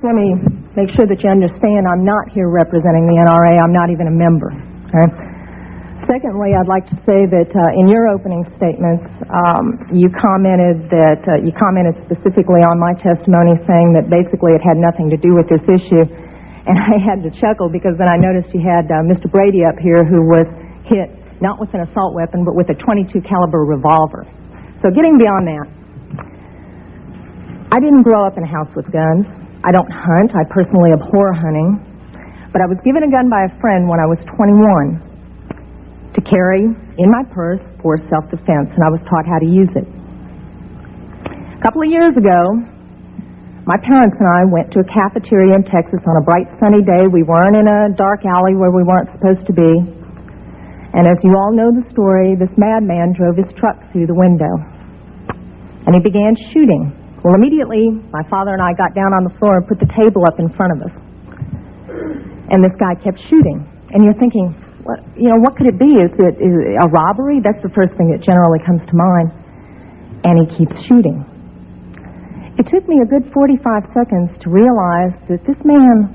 let me make sure that you understand I'm not here representing the NRA. I'm not even a member. Okay? Secondly, I'd like to say that in your opening statements, you commented specifically on my testimony, saying that basically it had nothing to do with this issue. And I had to chuckle because then I noticed you had Mr. Brady up here, who was hit not with an assault weapon but with a .22 caliber revolver. So getting beyond that, I didn't grow up in a house with guns. I don't hunt. I personally abhor hunting. But I was given a gun by a friend when I was 21 to carry in my purse for self-defense, and I was taught how to use it. A couple of years ago, my parents and I went to a cafeteria in Texas on a bright sunny day. We weren't in a dark alley where we weren't supposed to be. And as you all know the story, this madman drove his truck through the window, and he began shooting. Well, immediately, my father and I got down on the floor and put the table up in front of us. And this guy kept shooting. And you're thinking, what could it be? Is it a robbery? That's the first thing that generally comes to mind. And he keeps shooting. It took me a good 45 seconds to realize that this man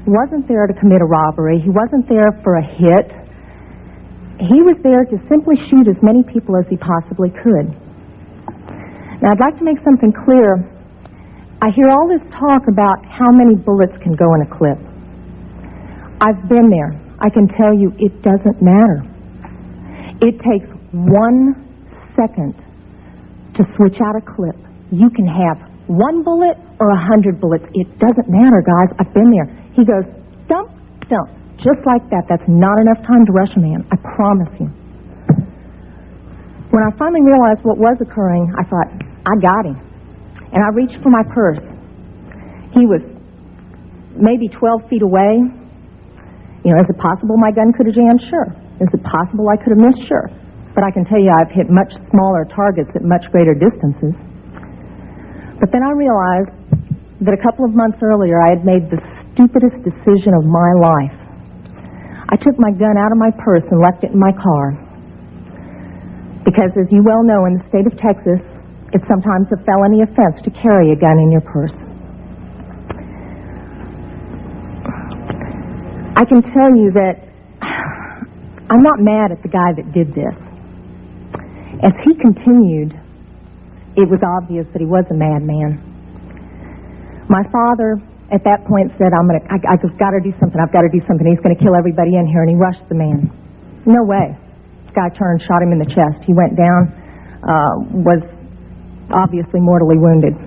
wasn't there to commit a robbery. He wasn't there for a hit. He was there to simply shoot as many people as he possibly could. Now, I'd like to make something clear. I hear all this talk about how many bullets can go in a clip. I've been there. I can tell you it doesn't matter. It takes 1 second to switch out a clip. You can have 1 bullet or 100 bullets. It doesn't matter, guys. I've been there. He goes, dump, dump, just like that. That's not enough time to rush a man. I promise you. When I finally realized what was occurring, I thought, I got him. And I reached for my purse. He was maybe 12 feet away. Is it possible my gun could have jammed? Sure. Is it possible I could have missed? Sure. But I can tell you I've hit much smaller targets at much greater distances. But then I realized that a couple of months earlier I had made the stupidest decision of my life. I took my gun out of my purse and left it in my car. Because as you well know, in the state of Texas, it's sometimes a felony offense to carry a gun in your purse. I can tell you that I'm not mad at the guy that did this. As he continued, it was obvious that he was a madman. My father, at that point, said, I've got to do something. I've got to do something. He's going to kill everybody in here. And he rushed the man. No way. This guy turned, shot him in the chest. He went down, was obviously mortally wounded.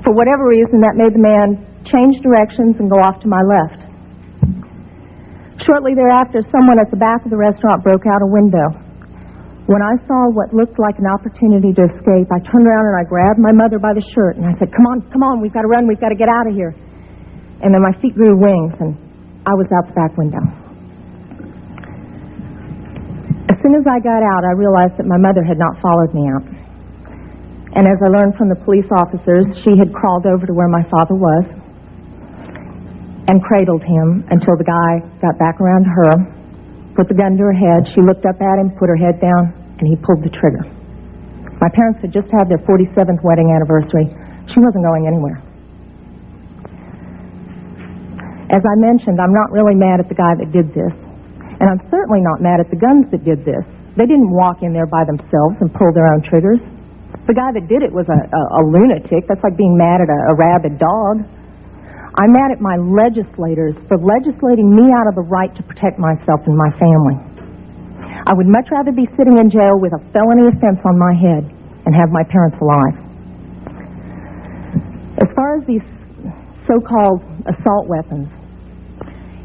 For whatever reason, that made the man change directions and go off to my left. Shortly thereafter, someone at the back of the restaurant broke out a window. When I saw what looked like an opportunity to escape, I turned around and I grabbed my mother by the shirt and I said, come on, we've got to run, we've got to get out of here. And then my feet grew wings and I was out the back window. As soon as I got out, I realized that my mother had not followed me out. And as I learned from the police officers, she had crawled over to where my father was and cradled him until the guy got back around to her, put the gun to her head. She looked up at him, put her head down, and he pulled the trigger. My parents had just had their 47th wedding anniversary. She wasn't going anywhere. As I mentioned, I'm not really mad at the guy that did this, and I'm certainly not mad at the guns that did this. They didn't walk in there by themselves and pull their own triggers. The guy that did it was a lunatic. That's like being mad at a rabid dog. I'm mad at my legislators for legislating me out of the right to protect myself and my family. I would much rather be sitting in jail with a felony offense on my head and have my parents alive. As far as these so-called assault weapons,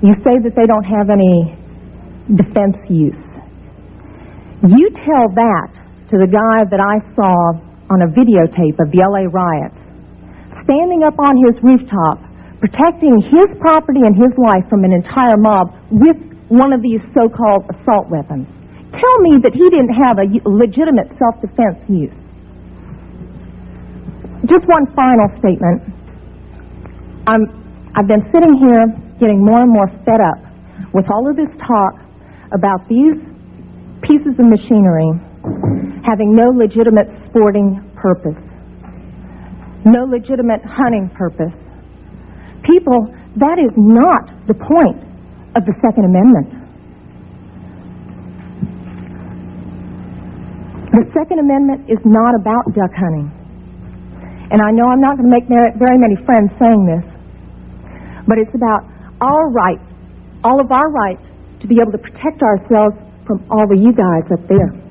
you say that they don't have any defense use. You tell that to the guy that I saw on a videotape of the LA riots, standing up on his rooftop, protecting his property and his life from an entire mob with one of these so-called assault weapons. Tell me that he didn't have a legitimate self-defense use. Just one final statement. I've been sitting here getting more and more fed up with all of this talk about these pieces of machinery having no legitimate sporting purpose, no legitimate hunting purpose, People, that is not the point of the Second Amendment. The Second Amendment is not about duck hunting. And I know I'm not going to make very many friends saying this, but it's about our right, all of our right, to be able to protect ourselves from all of you guys up there.